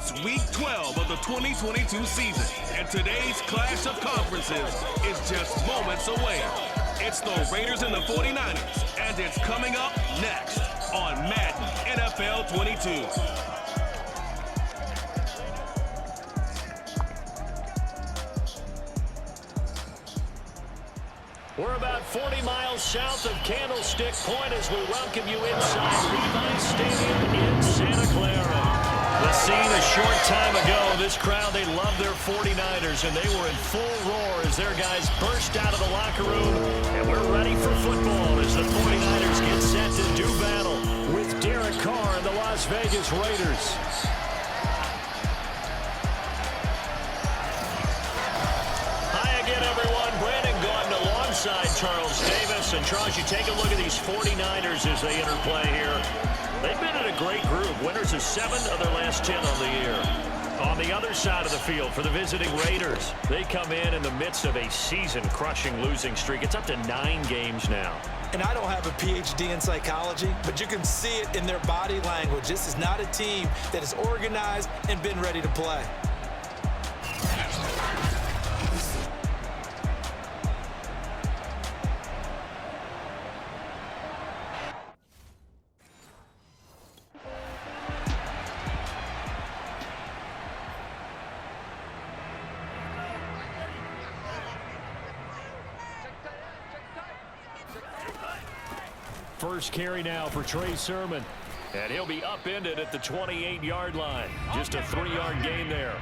It's Week 12 of the 2022 season, and today's clash of conferences is just moments away. It's the Raiders and the 49ers, and it's coming up next on Madden NFL 22. We're about 40 miles south of Candlestick Point as we welcome you inside Levi's Stadium in Santa Clara. The scene a short time ago, this crowd, they love their 49ers, and they were in full roar as their guys burst out of the locker room. And we're ready for football as the 49ers get set to do battle with Derek Carr and the Las Vegas Raiders. Charles Davis. And Charles, you take a look at these 49ers as they interplay here. They've been in a great group. Winners of 7 of their last 10 on the year. On the other side of the field for the visiting Raiders, they come in the midst of a season-crushing losing streak. It's up to 9 games now. And I don't have a PhD in psychology, but you can see it in their body language. This is not a team that is organized and been ready to play. First carry now for Trey Sermon. And he'll be upended at the 28-yard line. Just a 3-yard gain there.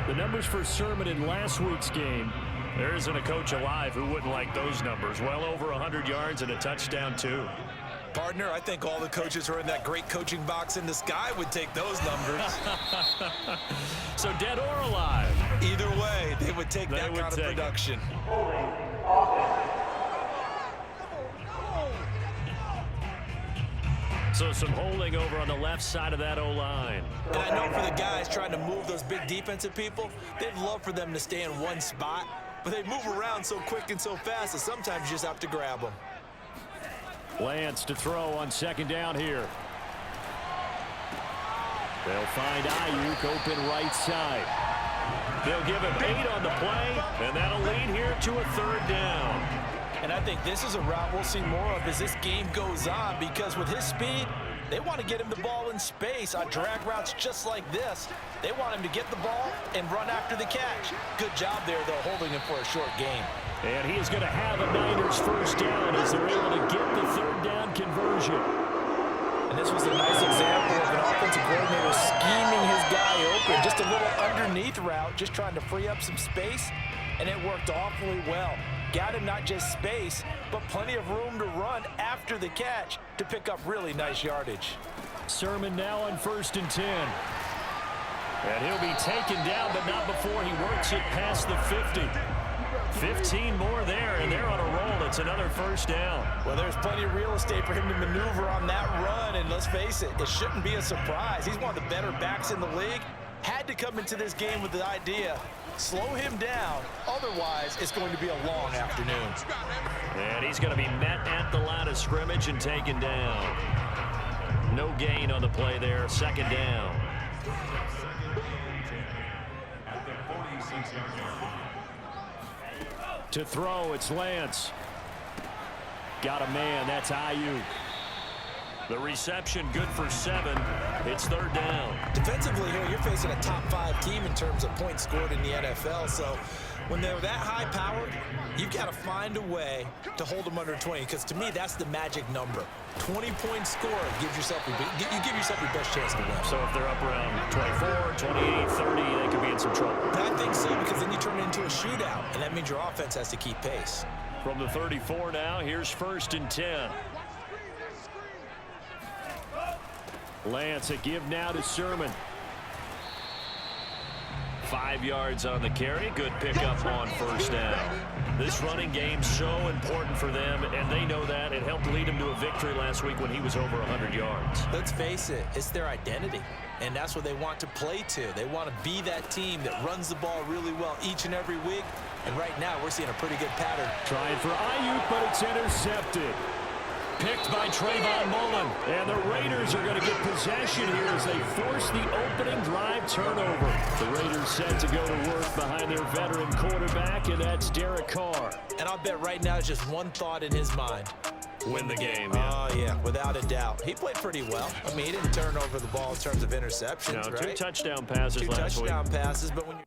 The numbers for Sermon in last week's game, there isn't a coach alive who wouldn't like those numbers. Well over 100 yards and a touchdown, too. Partner, I think all the coaches who are in that great coaching box in the sky would take those numbers. So dead or alive? Either way, they would take that kind of production. So some holding over on the left side of that O-line. And I know for the guys trying to move those big defensive people, they'd love for them to stay in one spot, but they move around so quick and so fast that sometimes you just have to grab them. Lance to throw on second down here. They'll find Ayuk open right side. They'll give him 8 on the play, and that'll lead here to a 3rd down. And I think this is a route we'll see more of as this game goes on, because with his speed, they want to get him the ball in space on drag routes just like this. They want him to get the ball and run after the catch. Good job there, though, holding him for a short gain. And he is going to have a Niners first down as they're able to get the 3rd down conversion. And this was a nice example of an offensive coordinator scheming his guy open. Just a little underneath route, just trying to free up some space, and it worked awfully well. Got him not just space, but plenty of room to run after the catch to pick up really nice yardage. Sermon now on 1st and 10. And he'll be taken down, but not before he works it past the 50. 15 more there, and they're on a roll. It's another first down. Well, there's plenty of real estate for him to maneuver on that run, and let's face it, it shouldn't be a surprise. He's one of the better backs in the league. Had to come into this game with the idea, slow him down, otherwise it's going to be a long afternoon. And he's going to be met at the line of scrimmage and taken down. No gain on the play there, 2nd down. To throw, it's Lance. Got a man, that's Ayuk. The reception good for 7. It's 3rd down. Defensively here, you're facing a top 5 team in terms of points scored in the NFL. So when they're that high-powered, you've got to find a way to hold them under 20. Because to me, that's the magic number. 20-point score gives yourself you give yourself your best chance to win. So if they're up around 24, 28, 30, they could be in some trouble. I think so, because then you turn it into a shootout, and that means your offense has to keep pace. From the 34 now, here's 1st and 10. Lance, a give now to Sermon. 5 yards on the carry. Good pickup on 1st down. This running game's so important for them, and they know that. It helped lead them to a victory last week when he was over 100 yards. Let's face it, it's their identity, and that's what they want to play to. They want to be that team that runs the ball really well each and every week, and right now we're seeing a pretty good pattern. Trying for Ayuk, but it's intercepted. Picked by Trayvon Mullen. And the Raiders are going to get possession here as they force the opening drive turnover. The Raiders set to go to work behind their veteran quarterback, and that's Derek Carr. And I'll bet right now it's just one thought in his mind. Win the game, yeah. Oh, yeah, without a doubt. He played pretty well. I mean, he didn't turn over the ball in terms of interceptions, no, right? 2 touchdown passes Two last week. touchdown passes, but when you...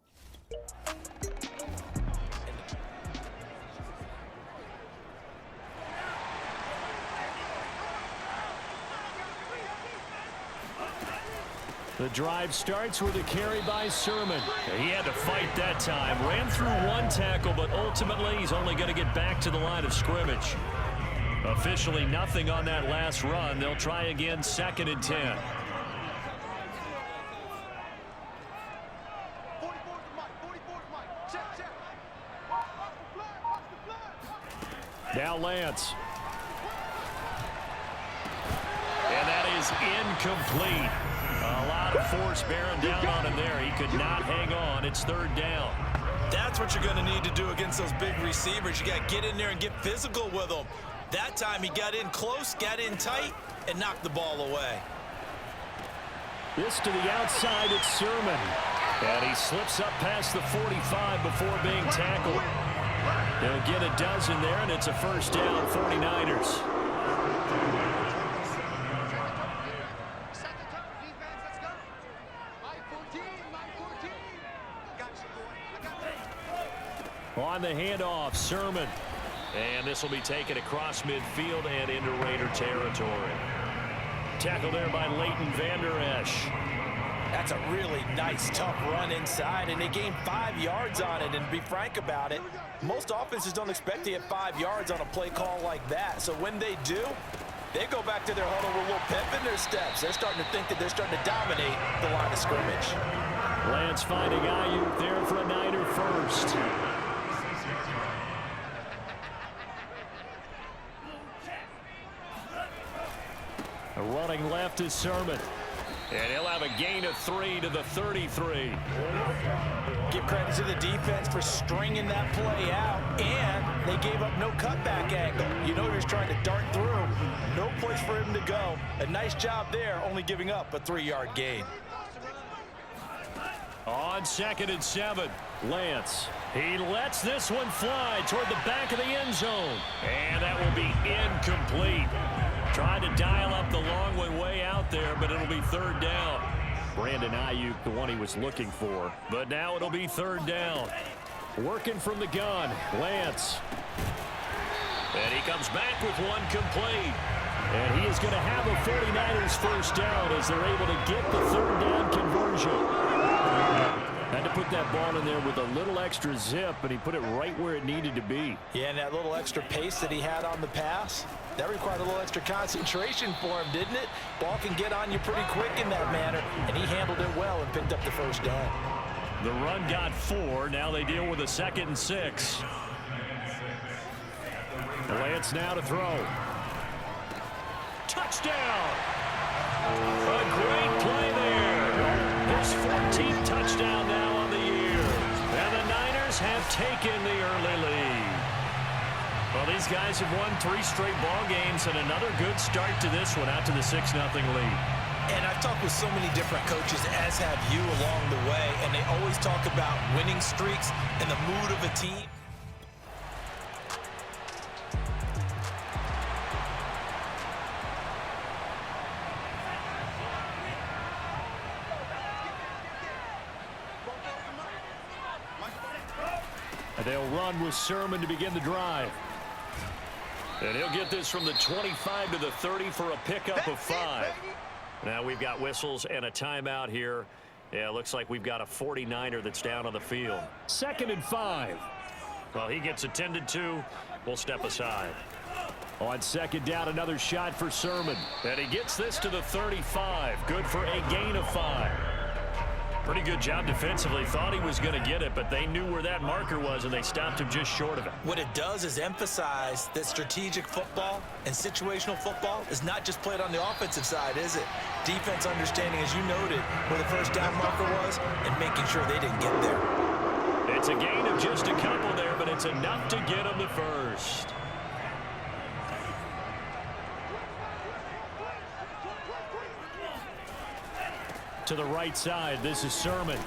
The drive starts with a carry by Sermon. He had to fight that time. Ran through 1 tackle, but ultimately he's only going to get back to the line of scrimmage. Officially nothing on that last run. They'll try again, 2nd and 10. Now Lance. And that is incomplete. A lot of force bearing down on him there. He could not hang on. It's 3rd down. That's what you're going to need to do against those big receivers. You got to get in there and get physical with them. That time he got in close, got in tight, and knocked the ball away. This to the outside, it's Sermon. And he slips up past the 45 before being tackled. He'll get a dozen there, and it's a 1st down, 49ers. On the handoff, Sermon. And this will be taken across midfield and into Raider territory. Tackle there by Leighton Vander Esch. That's a really nice, tough run inside, and they gained 5 yards on it. And to be frank about it, most offenses don't expect to get 5 yards on a play call like that. So when they do, they go back to their huddle with a little pep in their steps. They're starting to think that they're starting to dominate the line of scrimmage. Lance finding Ayuk there for a Niner first. Running left is Sermon. And he'll have a gain of 3 to the 33. Give credit to the defense for stringing that play out, and they gave up no cutback angle. You know he was trying to dart through. No place for him to go. A nice job there, only giving up a 3-yard gain. On 2nd and 7, Lance. He lets this one fly toward the back of the end zone. And that will be incomplete. Trying to dial up the long way out there, but it'll be 3rd down. Brandon Ayuk, the one he was looking for. But now it'll be 3rd down. Working from the gun, Lance. And he comes back with one complete. And he is going to have a 49ers 1st down as they're able to get the 3rd down conversion. Had to put that ball in there with a little extra zip, and he put it right where it needed to be. Yeah, and that little extra pace that he had on the pass, that required a little extra concentration for him, didn't it? Ball can get on you pretty quick in that manner, and he handled it well and picked up the 1st down. The run got 4. Now they deal with a 2nd and 6. Lance now to throw. Touchdown! A great play there. His 14th touchdown now on the year. And the Niners have taken the early lead. Well, these guys have won 3 straight ball games and another good start to this one out to the 6-0 lead. And I've talked with so many different coaches, as have you along the way, and they always talk about winning streaks and the mood of a team. And they'll run with Sermon to begin the drive. And he'll get this from the 25 to the 30 for a pickup of 5. Now we've got whistles and a timeout here. Yeah, it looks like we've got a 49er that's down on the field. 2nd and 5. Well, he gets attended to. We'll step aside. On 2nd down, another shot for Sermon. And he gets this to the 35. Good for a gain of 5. Pretty good job defensively. Thought he was going to get it, but they knew where that marker was, and they stopped him just short of it. What it does is emphasize that strategic football and situational football is not just played on the offensive side, is it? Defense understanding, as you noted, where the 1st down marker was and making sure they didn't get there. It's a gain of just a couple there, but it's enough to get them the 1st. to the right side. This is Sermon.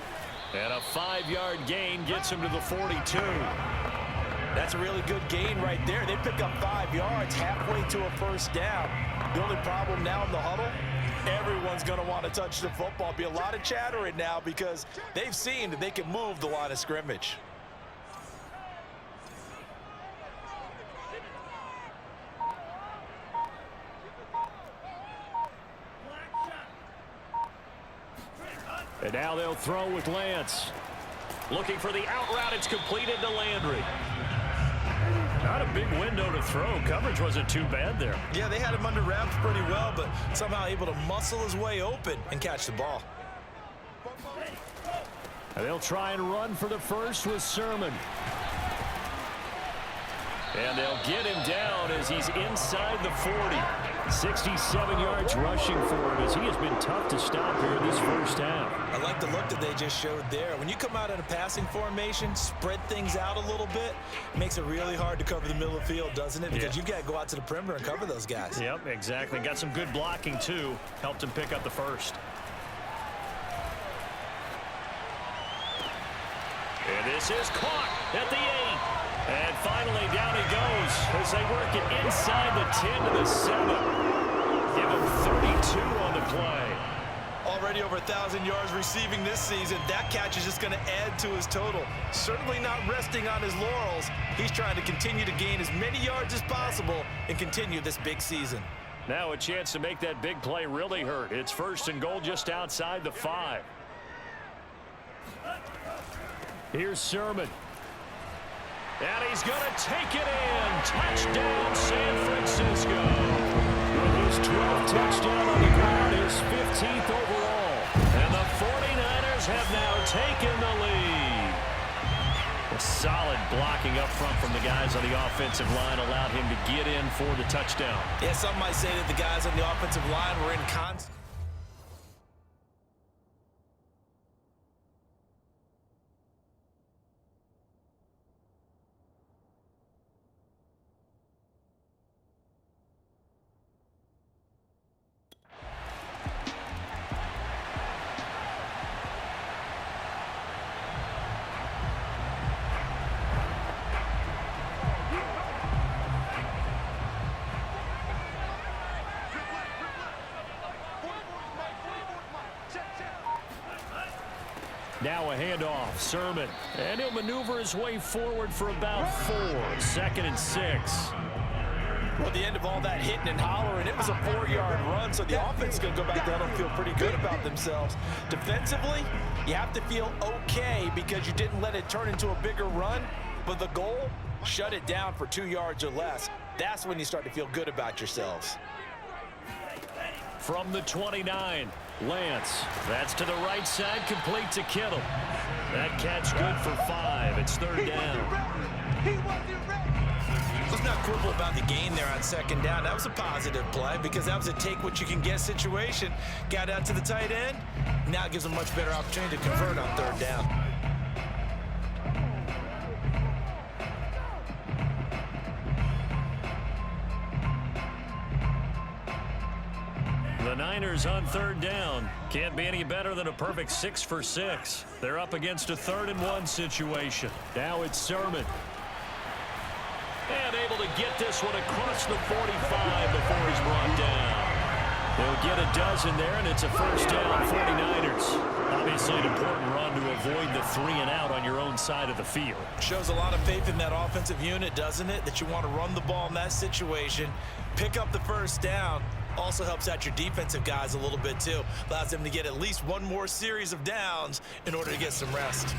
And a 5-yard gain gets him to the 42. That's a really good gain right there. They pick up 5 yards halfway to a first down. The only problem now in the huddle, everyone's going to want to touch the football. Be a lot of chattering now because they've seen that they can move the line of scrimmage. And now they'll throw with Lance. Looking for the out route. It's completed to Landry. Not a big window to throw. Coverage wasn't too bad there. Yeah, they had him under wraps pretty well, but somehow able to muscle his way open and catch the ball. And they'll try and run for the first with Sermon. And they'll get him down as he's inside the 40. 67 yards rushing for him as he has been tough to stop here in this first half. I like the look that they just showed there. When you come out in a passing formation, spread things out a little bit, makes it really hard to cover the middle of the field, doesn't it? Because you've got to go out to the perimeter and cover those guys. Yep, exactly. Got some good blocking, too. Helped him pick up the first. And this is caught at the 8. And finally, down he goes as they work it inside the 10 to the 7. Give him 32 on the play. Already over 1,000 yards receiving this season. That catch is just going to add to his total. Certainly not resting on his laurels. He's trying to continue to gain as many yards as possible and continue this big season. Now a chance to make that big play really hurt. It's 1st and goal just outside the 5. Here's Sermon. And he's going to take it in. Touchdown, San Francisco. With his 12th touchdown on the ground, his 15th overall. And the 49ers have now taken the lead. A solid blocking up front from the guys on the offensive line allowed him to get in for the touchdown. Yeah, some might say that the guys on the offensive line were in constant. Now a handoff, Sermon, and he'll maneuver his way forward for about 4. 2nd and 6. Well, at the end of all that hitting and hollering, it was a 4-yard run, so the offense is going to go back down and feel pretty good about themselves. Defensively, you have to feel okay because you didn't let it turn into a bigger run, but the goal, shut it down for 2 yards or less. That's when you start to feel good about yourselves. From the 29, Lance. That's to the right side, complete to Kittle. That catch good for 5. It's 3rd down. Let's not quibble about the gain there on 2nd down. That was a positive play because that was a take-what-you-can-get situation. Got out to the tight end. Now it gives them a much better opportunity to convert on 3rd down. The Niners on 3rd down. Can't be any better than a perfect 6 for 6. They're up against a 3rd and 1 situation. Now it's Sermon. And able to get this one across the 45 before he's brought down. They'll get a dozen there, and it's a 1st down, 49ers. Obviously an important run to avoid the 3 and out on your own side of the field. Shows a lot of faith in that offensive unit, doesn't it? That you want to run the ball in that situation, pick up the 1st down. Also helps out your defensive guys a little bit, too. Allows them to get at least one more series of downs in order to get some rest.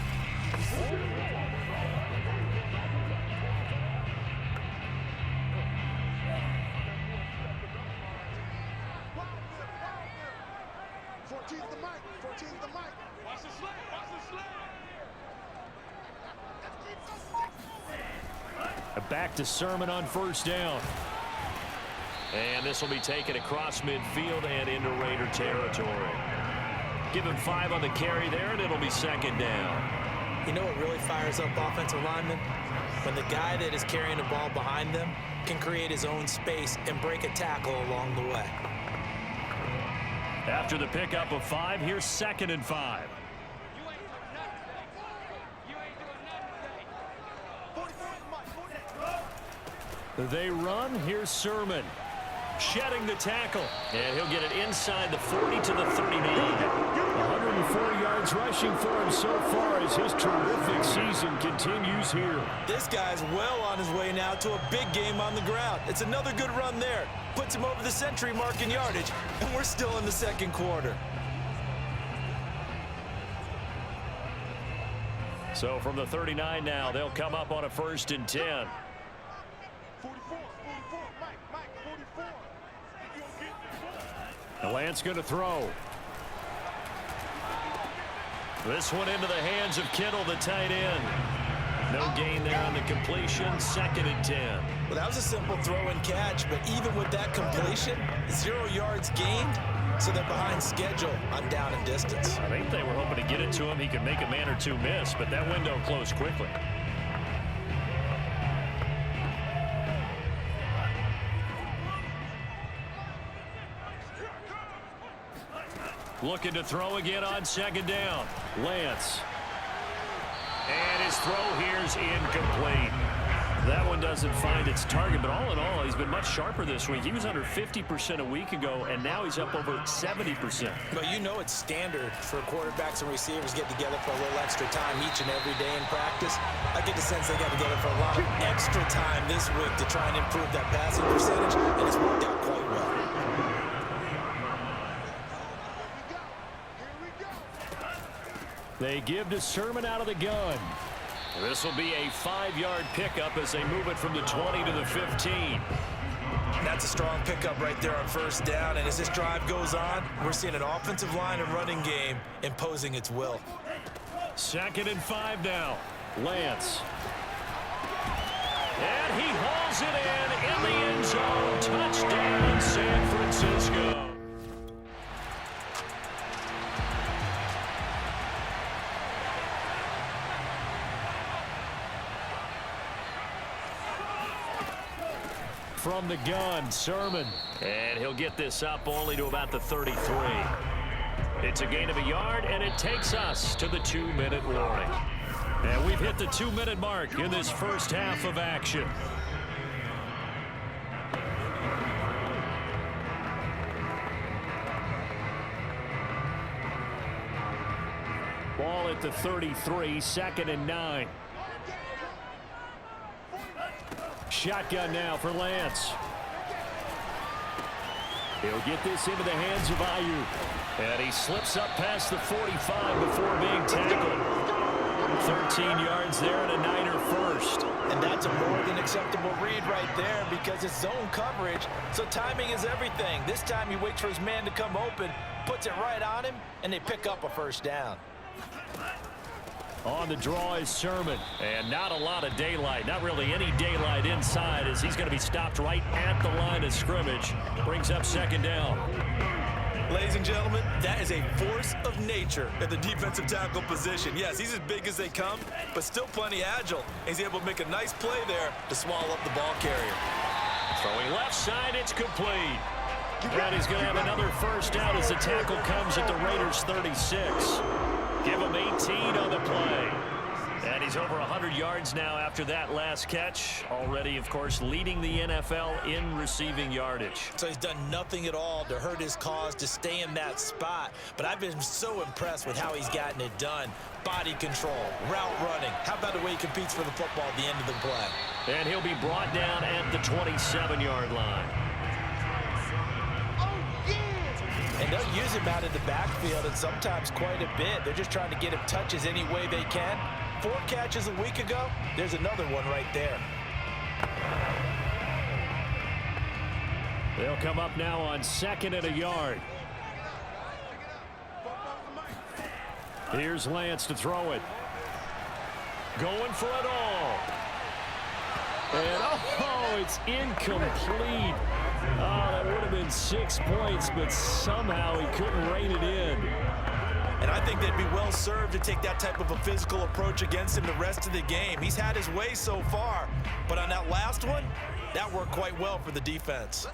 Back to Sermon on 1st down. And this will be taken across midfield and into Raider territory. Give him 5 on the carry there, and it'll be 2nd down. You know what really fires up offensive linemen? When the guy that is carrying the ball behind them can create his own space and break a tackle along the way. After the pickup of 5, here's 2nd and 5. They run. Here's Sermon. Shedding the tackle. And he'll get it inside the 40 to the 39. 104 yards rushing for him so far as his terrific season continues here. This guy's well on his way now to a big game on the ground. It's another good run there. Puts him over the century mark in yardage, and we're still in the second quarter. So from the 39 now, they'll come up on a 1st and 10. Lance going to throw. This one into the hands of Kittle, the tight end. No gain there on the completion. 2nd and 10. Well, that was a simple throw and catch, but even with that completion, 0 yards gained, so they're behind schedule on down and distance. I think they were hoping to get it to him. He could make a man or two miss, but that window closed quickly. Looking to throw again on 2nd down. Lance. And his throw here's incomplete. That one doesn't find its target, but all in all, he's been much sharper this week. He was under 50% a week ago, and now he's up over 70%. But you know it's standard for quarterbacks and receivers get together for a little extra time each and every day in practice. I get the sense they got together for a lot of extra time this week to try and improve that passing percentage, and it's worked out quite well. They give to Sermon out of the gun. This will be a 5-yard pickup as they move it from the 20 to the 15. That's a strong pickup right there on 1st down, and as this drive goes on, we're seeing an offensive line and running game imposing its will. 2nd and 5 now. Lance. And he hauls it in the end zone. Touchdown, San Francisco. From the gun, Sermon. And he'll get this up only to about the 33. It's a gain of a yard, and it takes us to the 2-minute warning. And we've hit the 2-minute mark in this first half of action. Ball at the 33, 2nd and 9. Shotgun now for Lance. He'll get this into the hands of Ayuk. And he slips up past the 45 before being tackled. 13 yards there and a Niner first. And that's a more than acceptable read right there because it's zone coverage, so timing is everything. This time he waits for his man to come open, puts it right on him, and they pick up a 1st down. On the draw is Sermon. And not a lot of daylight. Not really any daylight inside as he's going to be stopped right at the line of scrimmage. Brings up 2nd down. Ladies and gentlemen, that is a force of nature at the defensive tackle position. Yes, he's as big as they come, but still plenty agile. He's able to make a nice play there to swallow up the ball carrier. Throwing left side, it's complete. And he's going to have another 1st down as the tackle comes at the Raiders' 36. Give him 18 on the play. And he's over 100 yards now after that last catch. Already, of course, leading the NFL in receiving yardage. So he's done nothing at all to hurt his cause to stay in that spot. But I've been so impressed with how he's gotten it done. Body control, route running. How about the way he competes for the football at the end of the play? And he'll be brought down at the 27-yard line. And they'll use him out in the backfield and sometimes quite a bit. They're just trying to get him touches any way they can. 4 catches a week ago. There's another one right there. They'll come up now on 2nd and a yard. Here's Lance to throw it. Going for it all. And oh, it's incomplete. Oh, that would have been 6 points, but somehow he couldn't rein it in. And I think they'd be well served to take that type of a physical approach against him the rest of the game. He's had his way so far, but on that last one, that worked quite well for the defense.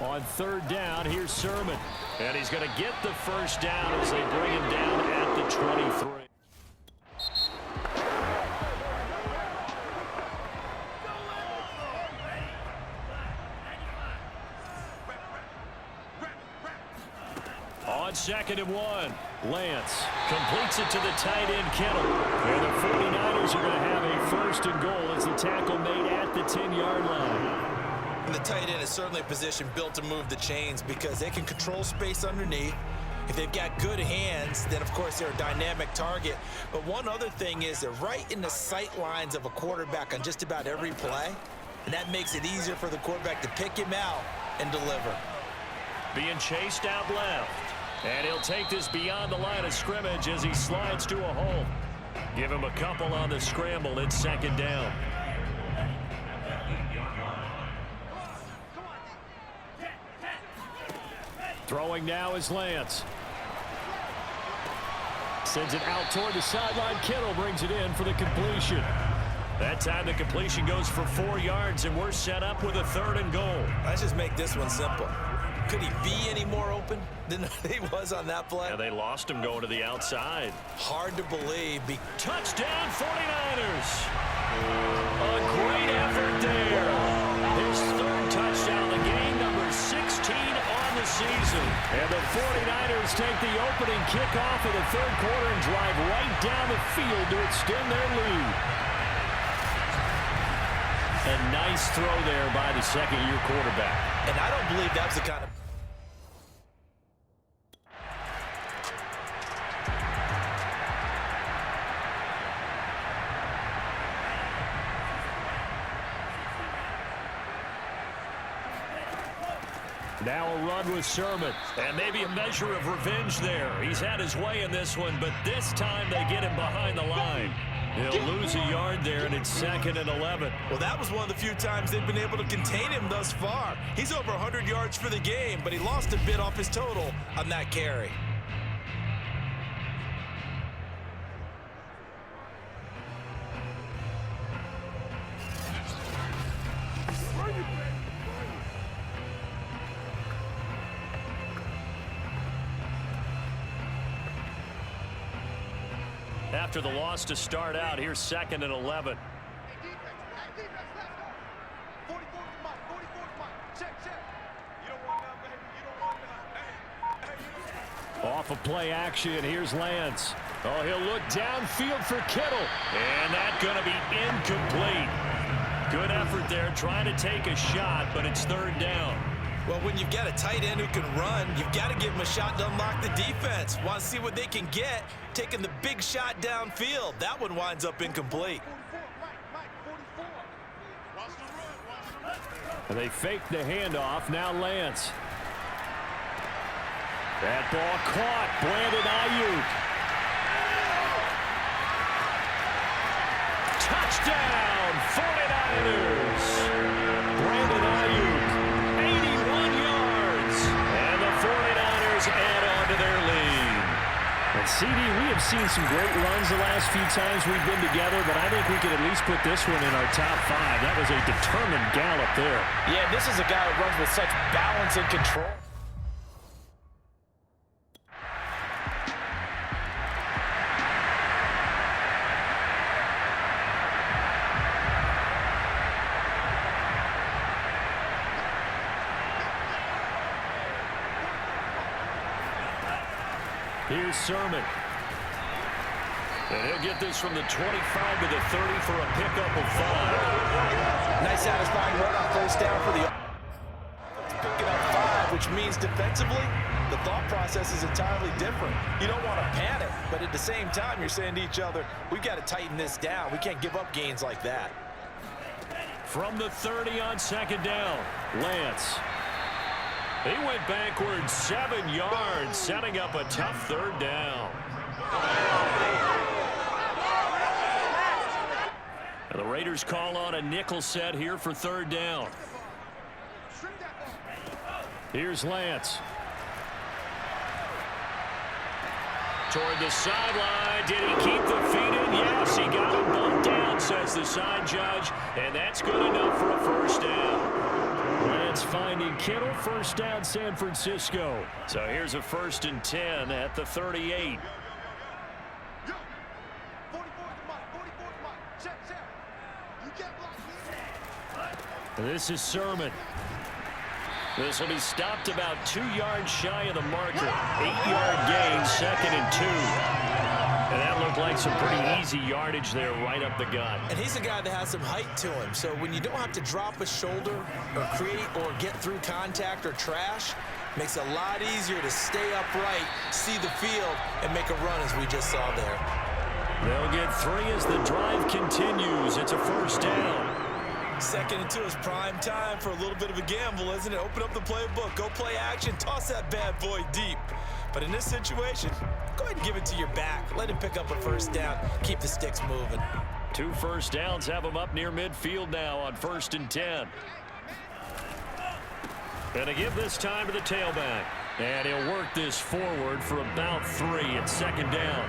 On third down, here's Sermon. And he's going to get the first down as they bring him down at the 23. On 2nd and 1, Lance completes it to the tight end, Kittle. And the 49ers are going to have a 1st and goal as the tackle made at the 10-yard line. And the tight end is certainly a position built to move the chains because they can control space underneath. If they've got good hands, then of course they're a dynamic target. But one other thing is they're right in the sight lines of a quarterback on just about every play. And that makes it easier for the quarterback to pick him out and deliver. Being chased out left. And he'll take this beyond the line of scrimmage as he slides to a hole. Give him a couple on the scramble. It's 2nd down. Throwing now is Lance. Sends it out toward the sideline. Kittle brings it in for the completion. That time the completion goes for 4 yards, and we're set up with a 3rd and goal. Let's just make this one simple. Could he be any more open than he was on that play? Yeah, they lost him going to the outside. Hard to believe. Touchdown 49ers. A great effort there. His 3rd touchdown of the game, number 16 on the season. And the 49ers take the opening kickoff of the 3rd quarter and drive right down the field to extend their lead. A nice throw there by the 2nd-year quarterback. And I don't believe that's the kind of... Now a run with Sermon. And maybe a measure of revenge there. He's had his way in this one, but this time they get him behind the line. He'll lose a yard there, and it's 2nd and 11. Well, that was one of the few times they've been able to contain him thus far. He's over 100 yards for the game, but he lost a bit off his total on that carry. After the loss to start out, here's 2nd and 11. Off of play action, here's Lance. Oh, he'll look downfield for Kittle. And that's going to be incomplete. Good effort there, trying to take a shot, but it's 3rd down. Well, when you've got a tight end who can run, you've got to give him a shot to unlock the defense. Want to see what they can get, taking the big shot downfield. That one winds up incomplete. And they fake the handoff. Now Lance. That ball caught. Brandon Ayuk. Touchdown, 49ers. Brandon Ayuk, 81 yards. And the 49ers add on to their lead. And CD, we have seen some great runs the last few times we've been together, but I think we could at least put this one in our top 5. That was a determined gallop there. Yeah, this is a guy who runs with such balance and control. Here's Sermon. And he'll get this from the 25 to the 30 for a pickup of 5. Nice satisfying run on 1st down for the... Picking up 5, which means defensively, the thought process is entirely different. You don't want to panic, but at the same time, you're saying to each other, we've got to tighten this down. We can't give up gains like that. From the 30 on 2nd down, Lance. He went backwards 7 yards, setting up a tough 3rd down. And the Raiders call on a nickel set here for 3rd down. Here's Lance. Toward the sideline. Did he keep the feet in? Yes, he got him bumped down, says the side judge. And that's good enough for a 1st down. Lance finding Kittle. First down, San Francisco. So here's a 1st and 10 at the 38. This is Sermon. This will be stopped about 2 yards shy of the marker. 8-yard gain, 2nd and 2. And that looked like some pretty easy yardage there right up the gut. And he's a guy that has some height to him. So when you don't have to drop a shoulder or create or get through contact or trash, makes it a lot easier to stay upright, see the field, and make a run as we just saw there. They'll get 3 as the drive continues. It's a 1st down. 2nd and 2 is prime time for a little bit of a gamble, isn't it? Open up the playbook, go play action, toss that bad boy deep. But in this situation, go ahead and give it to your back. Let him pick up a 1st down, keep the sticks moving. 2 1st downs have him up near midfield now on 1st and 10. Gonna give this time to the tailback. And he'll work this forward for about 3 at 2nd down.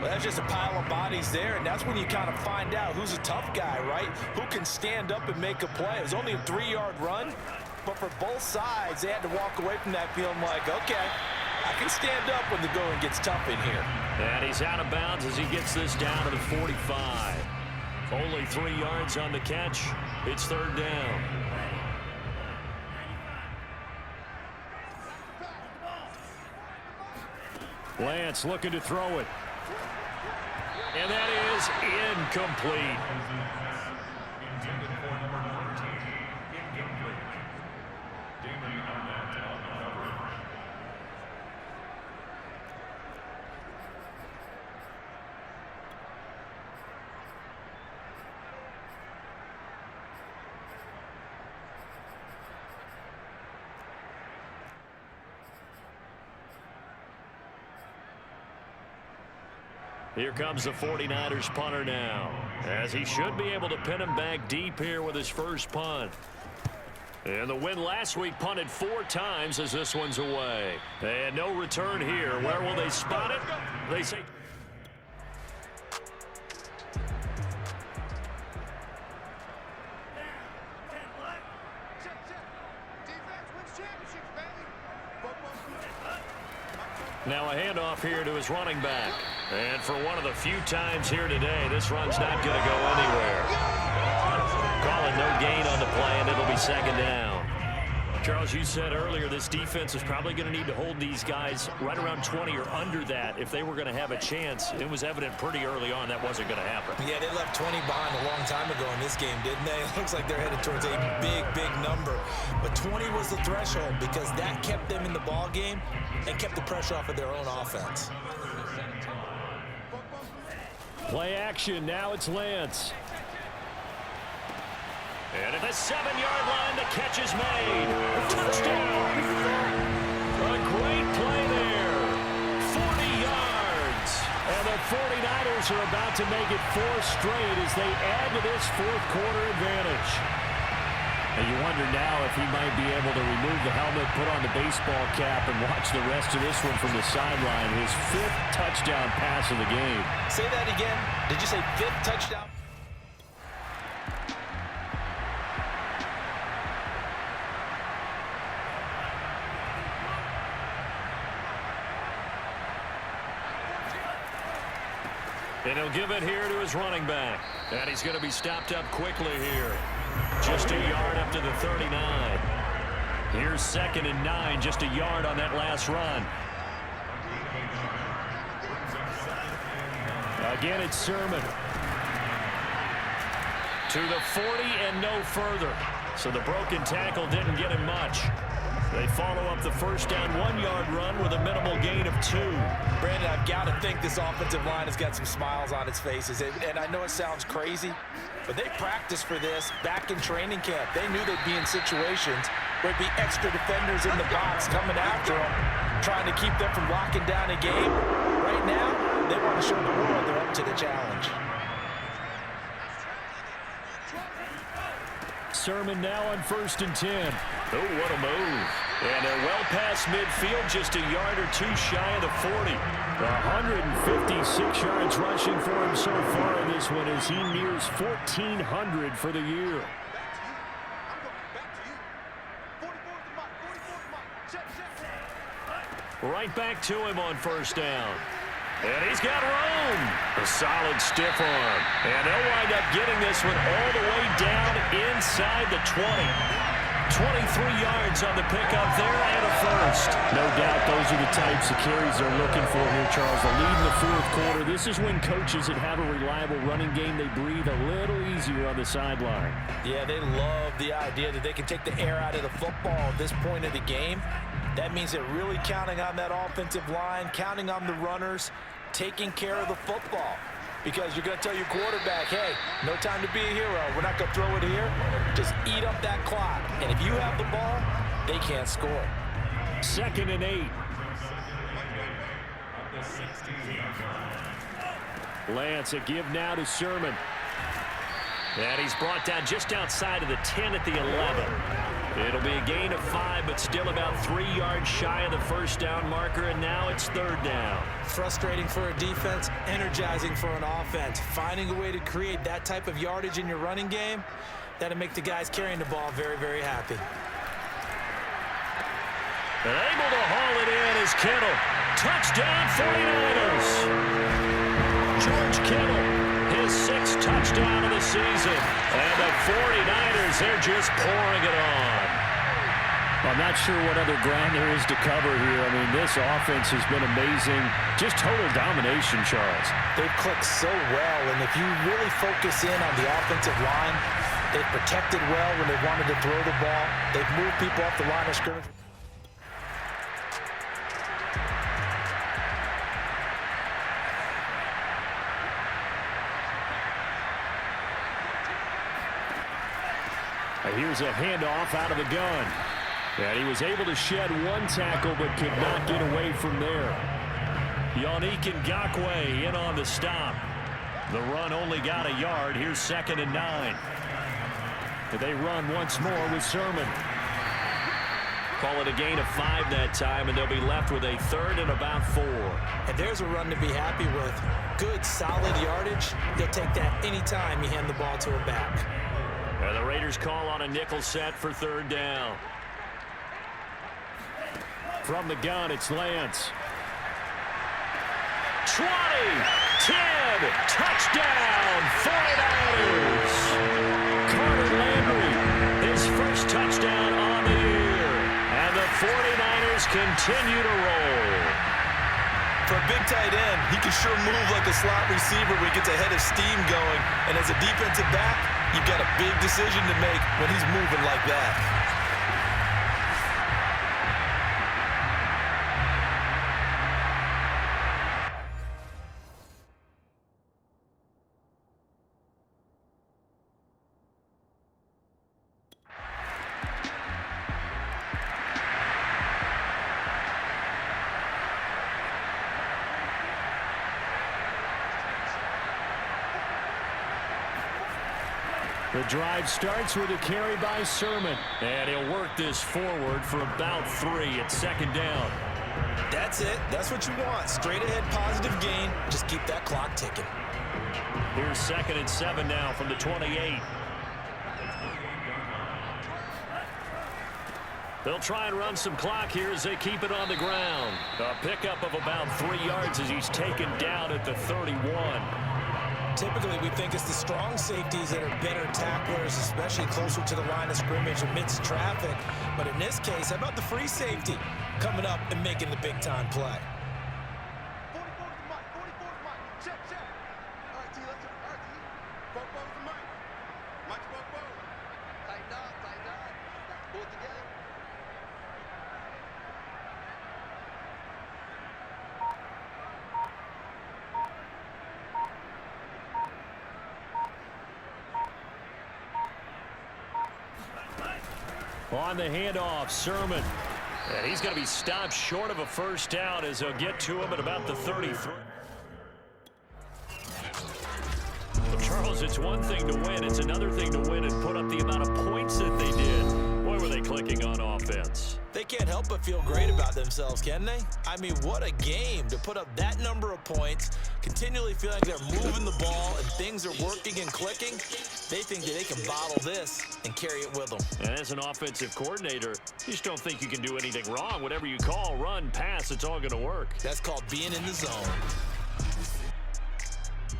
Well, that's just a pile of bodies there, and that's when you kind of find out who's a tough guy, right? Who can stand up and make a play. It was only a 3-yard run, but for both sides, they had to walk away from that feeling like, okay, I can stand up when the going gets tough in here. And he's out of bounds as he gets this down to the 45. Only 3 yards on the catch. It's 3rd down. Lance looking to throw it. And that is incomplete. Here comes the 49ers punter now, as he should be able to pin him back deep here with his first punt. And the win last week punted 4 times as this one's away. And no return here. Where will they spot it? They say... Now a handoff here to his running back. And for one of the few times here today, this run's not going to go anywhere. Calling no gain on the play, and it'll be 2nd down. Charles, you said earlier this defense is probably going to need to hold these guys right around 20 or under that if they were going to have a chance. It was evident pretty early on that wasn't going to happen. Yeah, they left 20 behind a long time ago in this game, didn't they? It looks like they're headed towards a big, big number. But 20 was the threshold because that kept them in the ball game and kept the pressure off of their own offense. Play action. Now it's Lance. And at the 7-yard line, the catch is made. Touchdown. A great play there. 40 yards. And the 49ers are about to make it 4 straight as they add to this 4th quarter advantage. And you wonder now if he might be able to remove the helmet, put on the baseball cap, and watch the rest of this one from the sideline. His 5th touchdown pass of the game. Say that again. Did you say 5th touchdown? And he'll give it here to his running back. And he's going to be stopped up quickly here. Just a yard up to the 39. Here's 2nd and 9, just a yard on that last run. Again, it's Sermon. To the 40 and no further. So the broken tackle didn't get him much. They follow up the 1st down 1-yard run with a minimal gain of 2. Brandon, I've got to think this offensive line has got some smiles on its faces. And I know it sounds crazy, but they practiced for this back in training camp. They knew they'd be in situations where there'd be extra defenders in the box coming after them, trying to keep them from locking down a game. Right now, they want to show the world they're up to the challenge. Sermon now on 1st and 10. Oh, what a move. And they're well past midfield, just a yard or 2 shy of the 40. 156 yards rushing for him so far in this one as he nears 1,400 for the year. Right back to him on first down. And he's got room. A solid stiff arm. And they'll wind up getting this one all the way down inside the 20. 23 yards on the pickup there and a first. No doubt those are the types of carries they're looking for here, Charles. The lead in the fourth quarter. This is when coaches that have a reliable running game, they breathe a little easier on the sideline. Yeah, they love the idea that they can take the air out of the football at this point of the game. That means they're really counting on that offensive line, counting on the runners, taking care of the football. Because you're going to tell your quarterback, hey, no time to be a hero. We're not going to throw it here. Just eat up that clock. And if you have the ball, they can't score. 2nd and 8. Lance, a give now to Sermon. And he's brought down just outside of the 10 at the 11. It'll be a gain of 5, but still about 3 yards shy of the first down marker, and now it's 3rd down. Frustrating for a defense, energizing for an offense. Finding a way to create that type of yardage in your running game, that'll make the guys carrying the ball very, very happy. And able to haul it in is Kittle. Touchdown 49ers. George Kittle, his 6th touchdown of the season. And the 49ers, they're just pouring it on. I'm not sure what other ground there is to cover here. I mean, this offense has been amazing. Just total domination, Charles. They've clicked so well, and if you really focus in on the offensive line, they've protected well when they wanted to throw the ball. They've moved people off the line of scrimmage. Here's a handoff out of the gun. And he was able to shed one tackle, but could not get away from there. Yannick Ngakoue in on the stop. The run only got a yard. Here's 2nd and 9. They run once more with Sermon. Call it a gain of 5 that time, and they'll be left with a 3rd and about 4. And there's a run to be happy with. Good, solid yardage. They'll take that anytime you hand the ball to a back. And the Raiders call on a nickel set for 3rd down. From the gun, it's Lance. 20, 10, touchdown, 49ers. Carter Landry, his first touchdown on the year. And the 49ers continue to roll. For a big tight end, he can sure move like a slot receiver when he gets a head of steam going. And as a defensive back, you've got a big decision to make when he's moving like that. The drive starts with a carry by Sermon. And he'll work this forward for about 3 at 2nd down. That's it. That's what you want. Straight ahead positive gain. Just keep that clock ticking. Here's 2nd and 7 now from the 28. They'll try and run some clock here as they keep it on the ground. A pickup of about 3 yards as he's taken down at the 31. Typically, we think it's the strong safeties that are better tacklers, especially closer to the line of scrimmage amidst traffic. But in this case, how about the free safety coming up and making the big-time play? 44 is the mic. 44 is the mic. Check, check. All right, T, let's go. All right, T. 44 is the mic. Mic's 44. Tighten up, tighten up. Pull it together. On the handoff, Sermon. And he's going to be stopped short of a first down as they'll get to him at about the 33. Well, Charles, it's one thing to win. It's another thing to win and put up the amount of points that they did. Boy, are they clicking on offense? They can't help but feel great about themselves, can they? I mean, what a game to put up that number of points, continually feeling like they're moving the ball and things are working and clicking. They think that they can bottle this and carry it with them. And as an offensive coordinator, you just don't think you can do anything wrong. Whatever you call, run, pass, it's all going to work. That's called being in the zone.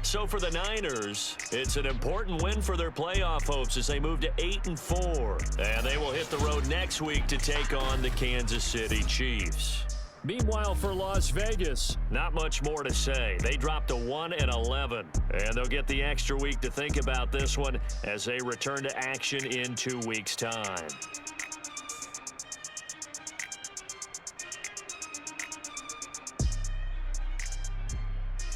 So for the Niners, it's an important win for their playoff hopes as they move to 8-4. And they will hit the road next week to take on the Kansas City Chiefs. Meanwhile, for Las Vegas, not much more to say. They dropped to 1-11, and they'll get the extra week to think about this one as they return to action in 2 weeks' time.